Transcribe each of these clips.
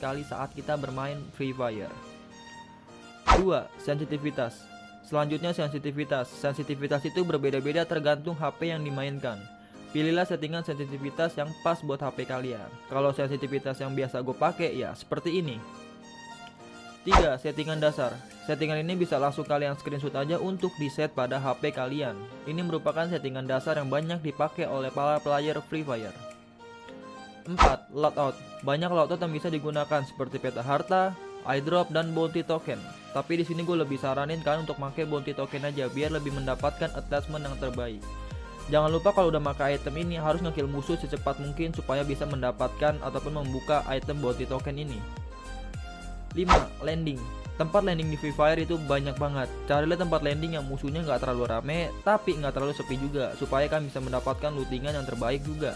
kali saat kita bermain Free Fire. 2. Sensitivitas. Selanjutnya sensitivitas. Sensitivitas itu berbeda-beda tergantung HP yang dimainkan. Pilihlah settingan sensitivitas yang pas buat HP kalian. Kalau sensitivitas yang biasa gue pakai ya seperti ini. 3. Settingan dasar. Settingan ini bisa langsung kalian screenshot aja untuk di set pada HP kalian. Ini merupakan settingan dasar yang banyak dipakai oleh para player Free Fire. 4. Loadout. Banyak loadout yang bisa digunakan seperti peta harta, airdrop, dan bounty token. Tapi di sini gue lebih saranin kalian untuk pakai bounty token aja biar lebih mendapatkan attachment yang terbaik. Jangan lupa kalau udah pakai item ini harus ngekill musuh secepat mungkin supaya bisa mendapatkan ataupun membuka item bounty token ini. 5. Landing. Tempat landing di Free Fire itu banyak banget. Carilah tempat landing yang musuhnya nggak terlalu rame tapi nggak terlalu sepi juga supaya kalian bisa mendapatkan lootingan yang terbaik juga.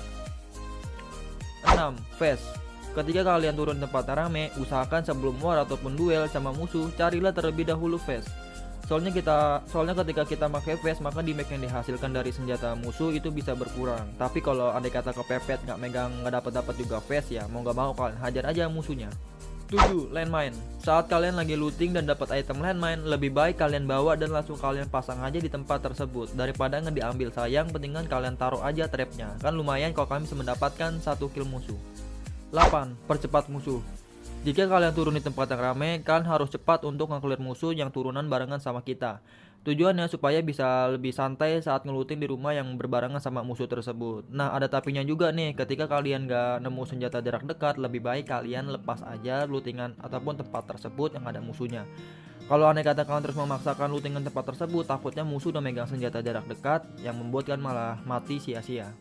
6. Phase. Ketika kalian turun tempat rame, usahakan sebelum war ataupun duel sama musuh, carilah terlebih dahulu phase. Soalnya ketika kita pakai phase, maka damage yang dihasilkan dari senjata musuh itu bisa berkurang. Tapi kalau andai kata kepepet nggak dapat juga phase ya, mau nggak mau kalian hajar aja musuhnya. 7. Landmine. Saat kalian lagi looting dan dapat item landmine, lebih baik kalian bawa dan langsung kalian pasang aja di tempat tersebut daripada diambil sayang. Pentingan kalian taruh aja trapnya, kan lumayan kalau kalian bisa mendapatkan 1 kill musuh. 8. Percepat musuh. Jika kalian turun di tempat yang ramai, kalian harus cepat untuk nge-clear musuh yang turunan barengan sama kita. Tujuannya supaya bisa lebih santai saat ngeluting di rumah yang berbarengan sama musuh tersebut. Nah, ada tapinya juga nih, ketika kalian gak nemu senjata jarak dekat, lebih baik kalian lepas aja lootingan ataupun tempat tersebut yang ada musuhnya. Kalau andai kata kalian terus memaksakan lootingan tempat tersebut, takutnya musuh udah megang senjata jarak dekat yang membuat kalian malah mati sia-sia.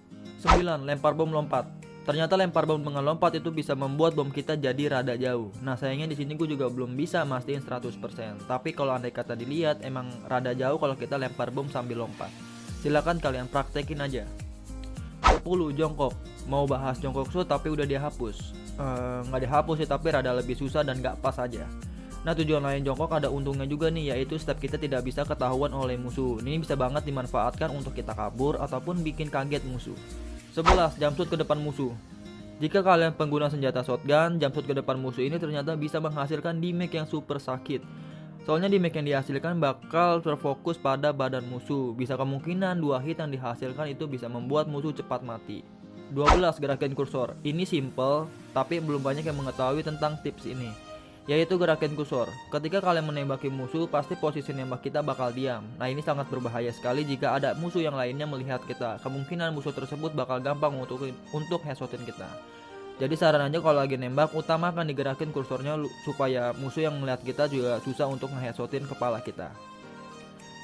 9. Lempar bom lompat. Ternyata lempar bom dengan lompat itu bisa membuat bom kita jadi rada jauh. Nah, sayangnya di sini gue juga belum bisa mastiin 100%. Tapi kalau andai kata dilihat emang rada jauh kalau kita lempar bom sambil lompat. Silakan kalian praktekin aja. 10. Jongkok. Mau bahas jongkok shoot tapi udah dihapus. Nggak dihapus sih, tapi rada lebih susah dan nggak pas aja. Nah, tujuan lain jongkok ada untungnya juga nih, yaitu step kita tidak bisa ketahuan oleh musuh. Ini bisa banget dimanfaatkan untuk kita kabur ataupun bikin kaget musuh. 11. Jumpsuit ke depan musuh. Jika kalian pengguna senjata shotgun, jumpsuit ke depan musuh ini ternyata bisa menghasilkan damage yang super sakit. Soalnya damage yang dihasilkan bakal terfokus pada badan musuh. Bisa kemungkinan 2 hit yang dihasilkan itu bisa membuat musuh cepat mati. 12. Gerakin kursor. Ini simple, tapi belum banyak yang mengetahui tentang tips ini, yaitu gerakin kursor. Ketika kalian menembaki musuh, pasti posisi nembak kita bakal diam. Nah, ini sangat berbahaya sekali jika ada musuh yang lainnya melihat kita. Kemungkinan musuh tersebut bakal gampang untuk headshotin kita. Jadi saran aja kalau lagi nembak, utamakan digerakin kursornya supaya musuh yang melihat kita juga susah untuk nge-headshotin kepala kita.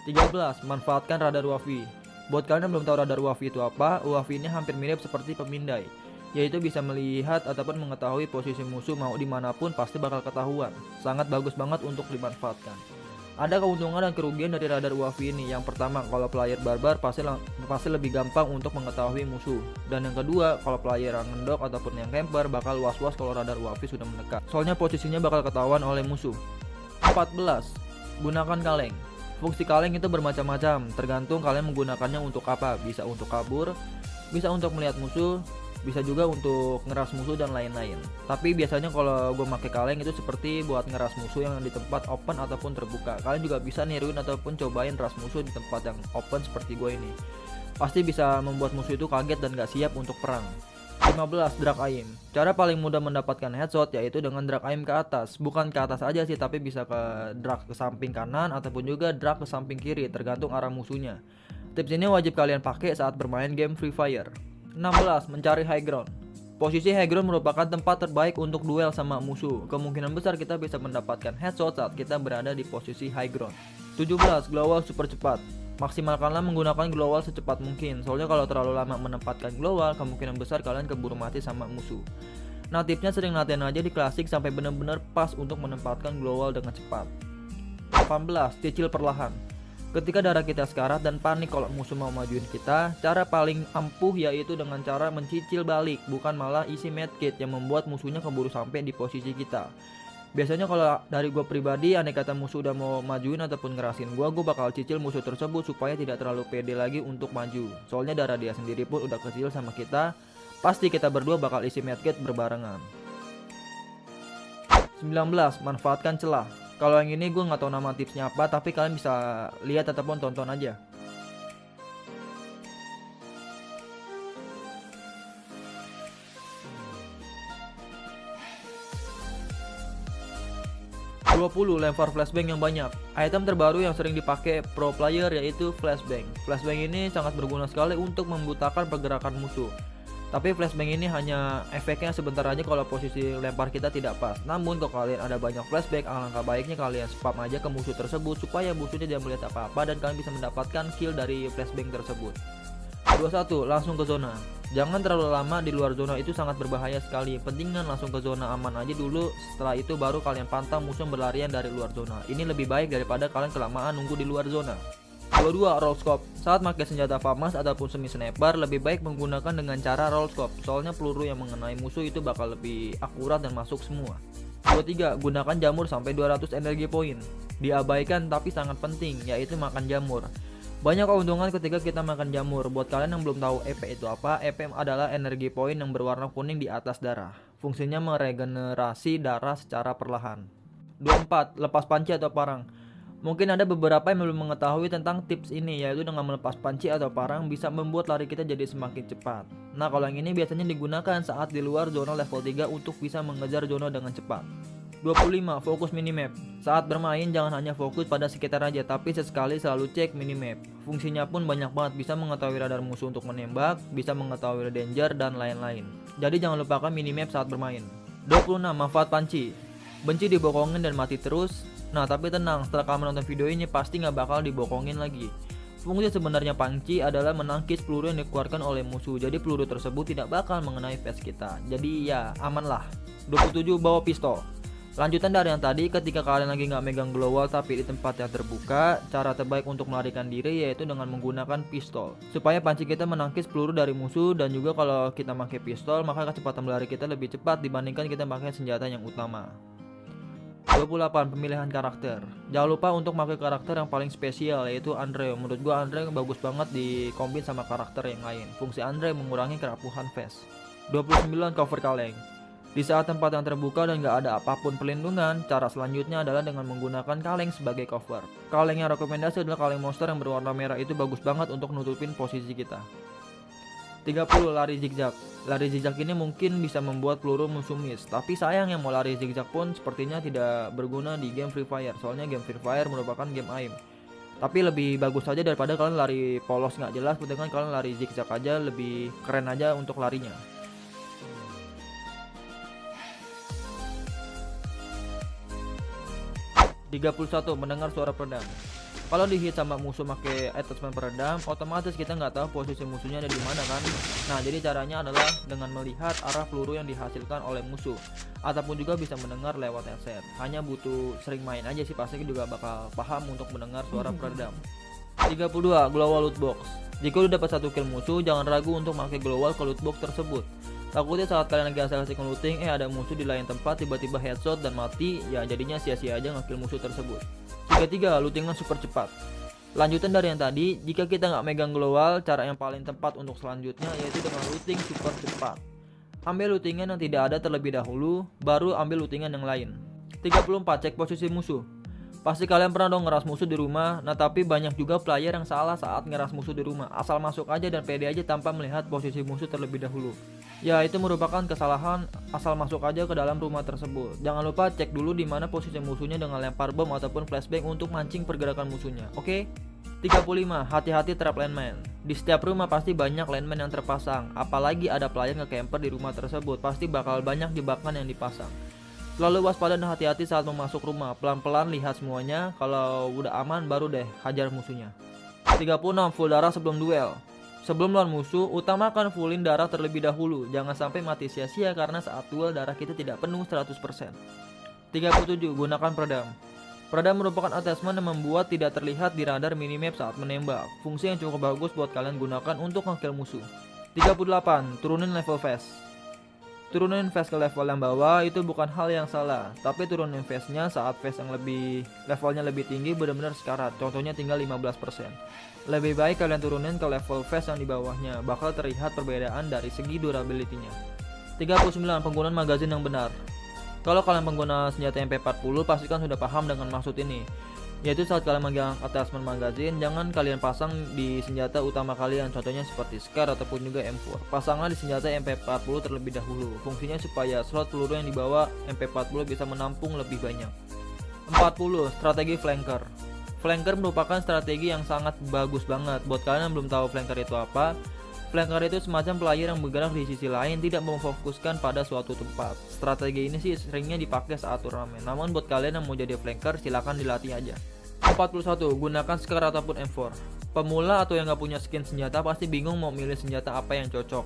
13. Manfaatkan radar WAFI. Buat kalian yang belum tahu radar WAFI itu apa, WAFI ini hampir mirip seperti pemindai, yaitu bisa melihat ataupun mengetahui posisi musuh mau dimanapun pasti bakal ketahuan. Sangat bagus banget untuk dimanfaatkan. Ada keuntungan dan kerugian dari radar WAFI ini. Yang pertama, kalau player barbar pasti lebih gampang untuk mengetahui musuh. Dan yang kedua, kalau player yang ngendok ataupun yang camper bakal was-was kalau radar WAFI sudah mendekat. Soalnya posisinya bakal ketahuan oleh musuh. 14. Gunakan kaleng. Fungsi kaleng itu bermacam-macam, tergantung kalian menggunakannya untuk apa. Bisa untuk kabur, bisa untuk melihat musuh, bisa juga untuk ngeras musuh dan lain-lain. Tapi biasanya kalau gue pakai kaleng itu seperti buat ngeras musuh yang di tempat open ataupun terbuka. Kalian juga bisa niruin ataupun cobain ras musuh di tempat yang open seperti gue ini. Pasti bisa membuat musuh itu kaget dan gak siap untuk perang. 15. Drag aim. Cara paling mudah mendapatkan headshot yaitu dengan drag aim ke atas. Bukan ke atas aja sih, tapi bisa ke drag ke samping kanan ataupun juga drag ke samping kiri, tergantung arah musuhnya. Tips ini wajib kalian pakai saat bermain game Free Fire. 16. Mencari high ground. Posisi high ground merupakan tempat terbaik untuk duel sama musuh. Kemungkinan besar kita bisa mendapatkan headshot saat kita berada di posisi high ground. 17. Global super cepat. Maksimalkanlah menggunakan global secepat mungkin. Soalnya kalau terlalu lama menempatkan global, kemungkinan besar kalian keburu mati sama musuh. Nah, tipsnya sering latihan aja di klasik sampai benar-benar pas untuk menempatkan global dengan cepat. 18. Cicil perlahan. Ketika darah kita sekarat dan panik kalau musuh mau majuin kita, cara paling ampuh yaitu dengan cara mencicil balik, bukan malah isi medkit yang membuat musuhnya keburu sampai di posisi kita. Biasanya kalau dari gue pribadi, andai kata musuh udah mau majuin ataupun ngerasin gue bakal cicil musuh tersebut supaya tidak terlalu pede lagi untuk maju. Soalnya darah dia sendiri pun udah kecil sama kita, pasti kita berdua bakal isi medkit berbarengan. 19. Manfaatkan celah. Kalau yang ini gue nggak tahu nama tipsnya apa, tapi kalian bisa lihat ataupun tonton aja. 20. Lempar flashbang yang banyak. Item terbaru yang sering dipakai pro player yaitu flashbang. Flashbang ini sangat berguna sekali untuk membutakan pergerakan musuh. Tapi flashbang ini hanya efeknya sebentar aja kalau posisi lempar kita tidak pas. Namun kalau kalian ada banyak flashbang, alangkah baiknya kalian spam aja ke musuh tersebut supaya musuhnya tidak melihat apa-apa dan kalian bisa mendapatkan kill dari flashbang tersebut. 21. Langsung ke zona. Jangan terlalu lama di luar zona, itu sangat berbahaya sekali. Pentingan langsung ke zona aman aja dulu, setelah itu baru kalian pantau musuh berlarian dari luar zona. Ini lebih baik daripada kalian kelamaan nunggu di luar zona. 22. Roll scope. Saat pakai senjata FAMAS ataupun semi sniper, lebih baik menggunakan dengan cara roll scope. Soalnya peluru yang mengenai musuh itu bakal lebih akurat dan masuk semua. 23. Gunakan jamur sampai 200 energi poin. Diabaikan tapi sangat penting, yaitu makan jamur. Banyak keuntungan ketika kita makan jamur. Buat kalian yang belum tahu EP itu apa, EP adalah energi poin yang berwarna kuning di atas darah. Fungsinya meregenerasi darah secara perlahan. 24. Lepas panci atau parang. Mungkin ada beberapa yang belum mengetahui tentang tips ini, yaitu dengan melepas panci atau parang bisa membuat lari kita jadi semakin cepat. Nah, kalau yang ini biasanya digunakan saat di luar zona level 3 untuk bisa mengejar zona dengan cepat. 25. Fokus minimap. Saat bermain jangan hanya fokus pada sekitar aja, tapi sesekali selalu cek minimap. Fungsinya pun banyak banget, bisa mengetahui radar musuh untuk menembak, bisa mengetahui danger dan lain-lain. Jadi jangan lupakan minimap saat bermain. 26. Manfaat panci. Benci dibokongin dan mati terus. Nah, tapi tenang, setelah kalian menonton video ini pasti nggak bakal dibokongin lagi. Fungsi sebenarnya panci adalah menangkis peluru yang dikeluarkan oleh musuh. Jadi peluru tersebut tidak bakal mengenai face kita. Jadi ya aman lah. 27. Bawa pistol. Lanjutan dari yang tadi, ketika kalian lagi nggak megang glow wall tapi di tempat yang terbuka, cara terbaik untuk melarikan diri yaitu dengan menggunakan pistol. Supaya panci kita menangkis peluru dari musuh, dan juga kalau kita pakai pistol maka kecepatan berlari kita lebih cepat dibandingkan kita pakai senjata yang utama. 28. Pemilihan karakter. Jangan lupa untuk pakai karakter yang paling spesial yaitu Andre. Menurut gua Andre bagus banget dikombin sama karakter yang lain. Fungsi Andre mengurangi kerapuhan face. 29. Cover kaleng. Di saat tempat yang terbuka dan gak ada apapun pelindungan, cara selanjutnya adalah dengan menggunakan kaleng sebagai cover. Kaleng yang rekomendasi adalah kaleng monster yang berwarna merah, itu bagus banget untuk nutupin posisi kita. 30. Lari zigzag. Lari zigzag ini mungkin bisa membuat peluru musuh miss, tapi sayang yang mau lari zigzag pun sepertinya tidak berguna di game Free Fire. Soalnya game Free Fire merupakan game aim. Tapi lebih bagus saja daripada kalian lari polos gak jelas, dengan kalian lari zigzag aja, lebih keren aja untuk larinya. 31. Mendengar suara peredam. Kalau dihit sama musuh pakai attachment peredam, otomatis kita nggak tahu posisi musuhnya ada di mana kan. Nah, jadi caranya adalah dengan melihat arah peluru yang dihasilkan oleh musuh, ataupun juga bisa mendengar lewat headset. Hanya butuh sering main aja sih, pasti juga bakal paham untuk mendengar suara peredam. 32. Global loot box. Jika udah dapat 1 kill musuh, jangan ragu untuk pakai global ke loot box tersebut. Takutnya saat kalian lagi asal-asal ngelooting, ada musuh di lain tempat tiba-tiba headshot dan mati, ya jadinya sia-sia aja ngekill musuh tersebut. 33. Lootingan super cepat. Lanjutan dari yang tadi, jika kita nggak megang global, cara yang paling tepat untuk selanjutnya yaitu dengan looting super cepat. Ambil lootingan yang tidak ada terlebih dahulu, baru ambil lootingan yang lain. 34. Cek posisi musuh. Pasti kalian pernah dong ngeras musuh di rumah. Nah, tapi banyak juga player yang salah saat ngeras musuh di rumah. Asal masuk aja dan pede aja tanpa melihat posisi musuh terlebih dahulu. Ya, itu merupakan kesalahan. Asal masuk aja ke dalam rumah tersebut. Jangan lupa cek dulu di mana posisi musuhnya dengan lempar bom ataupun flashbang untuk mancing pergerakan musuhnya. Oke? 35. Hati-hati trap landmine. Di setiap rumah pasti banyak landmine yang terpasang. Apalagi ada player nge-camper di rumah tersebut, pasti bakal banyak jebakan yang dipasang. Selalu waspada dan hati-hati saat masuk rumah. Pelan-pelan lihat semuanya. Kalau udah aman baru deh hajar musuhnya. 36. Full darah sebelum duel. Sebelum lawan musuh, utamakan fullin darah terlebih dahulu. Jangan sampai mati sia-sia karena saat duel darah kita tidak penuh 100%. 37. Gunakan peredam. Peredam merupakan attachment yang membuat tidak terlihat di radar minimap saat menembak. Fungsi yang cukup bagus buat kalian gunakan untuk nge-kill musuh. 38. Turunin level face. Turunin face ke level yang bawah itu bukan hal yang salah, tapi turunin face-nya saat face yang levelnya lebih tinggi benar-benar sekarat. Contohnya tinggal 15%. Lebih baik kalian turunin ke level face yang di bawahnya, bakal terlihat perbedaan dari segi durability-nya. 39. Penggunaan magazin yang benar. Kalau kalian pengguna senjata MP40 pastikan sudah paham dengan maksud ini, yaitu saat kalian megang attachment magazine, jangan kalian pasang di senjata utama kalian, contohnya seperti SCAR ataupun juga M4. Pasanglah di senjata MP40 terlebih dahulu, fungsinya supaya slot peluru yang dibawa MP40 bisa menampung lebih banyak. 40. Strategi flanker. Flanker merupakan strategi yang sangat bagus banget. Buat kalian yang belum tahu flanker itu apa, flanker itu semacam player yang bergerak di sisi lain, tidak memfokuskan pada suatu tempat. Strategi ini sih seringnya dipakai saat turnamen. Namun buat kalian yang mau jadi flanker, silakan dilatih aja. 41. Gunakan SCAR ataupun M4. Pemula atau yang gak punya skin senjata pasti bingung mau milih senjata apa yang cocok.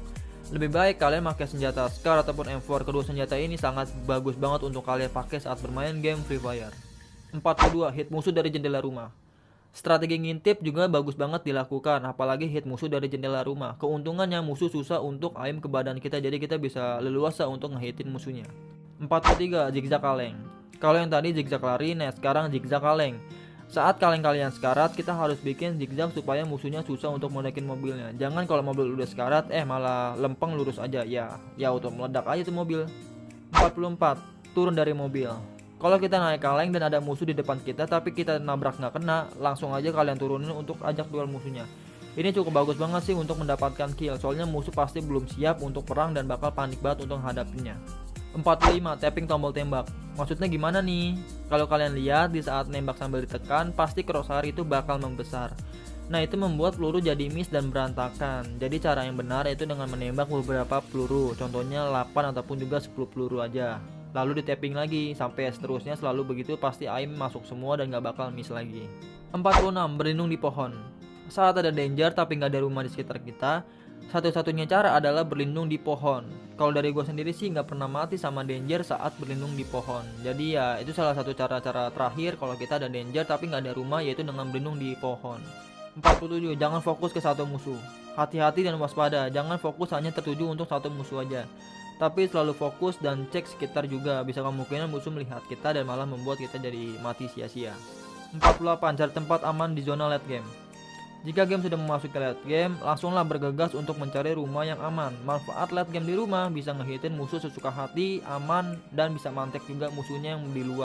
Lebih baik kalian pakai senjata SCAR ataupun M4. Kedua senjata ini sangat bagus banget untuk kalian pakai saat bermain game Free Fire. 42. Hit musuh dari jendela rumah. Strategi ngintip juga bagus banget dilakukan, apalagi hit musuh dari jendela rumah. Keuntungannya musuh susah untuk aim ke badan kita, jadi kita bisa leluasa untuk ngehitin musuhnya. 43. Zigzag kaleng. Kalau yang tadi zigzag lari, nah sekarang zigzag kaleng. Saat kaleng kalian sekarat, kita harus bikin zigzag supaya musuhnya susah untuk menaikin mobilnya. Jangan kalau mobil udah sekarat, malah lempeng lurus aja, ya untuk meledak aja tuh mobil. 44. Turun dari mobil. Kalau kita naik kaleng dan ada musuh di depan kita tapi kita nabrak nggak kena, langsung aja kalian turunin untuk ajak duel musuhnya. Ini cukup bagus banget sih untuk mendapatkan kill, soalnya musuh pasti belum siap untuk perang dan bakal panik banget untuk menghadapinya. 45. Tapping tombol tembak. Maksudnya gimana nih? Kalau kalian lihat di saat nembak sambil ditekan, pasti crosshair itu bakal membesar. Nah, itu membuat peluru jadi miss dan berantakan. Jadi cara yang benar yaitu dengan menembak beberapa peluru, contohnya 8 ataupun juga 10 peluru aja. Lalu di tapping lagi sampai seterusnya, selalu begitu, pasti aim masuk semua dan gak bakal miss lagi. 46. Berlindung di pohon. Saat ada danger tapi gak ada rumah di sekitar kita, satu-satunya cara adalah berlindung di pohon. Kalau dari gue sendiri sih gak pernah mati sama danger saat berlindung di pohon. Jadi ya itu salah satu cara-cara terakhir kalau kita ada danger tapi gak ada rumah, yaitu dengan berlindung di pohon. 47. Jangan fokus ke satu musuh. Hati-hati dan waspada, jangan fokus hanya tertuju untuk satu musuh aja, tapi selalu fokus dan cek sekitar juga. Bisa kemungkinan musuh melihat kita dan malah membuat kita jadi mati sia-sia. 48. Cari tempat aman di zona late game. Jika game sudah memasuki late game, langsunglah bergegas untuk mencari rumah yang aman. Manfaat late game di rumah bisa ngehitin musuh sesuka hati, aman, dan bisa mantek juga musuhnya yang di luar.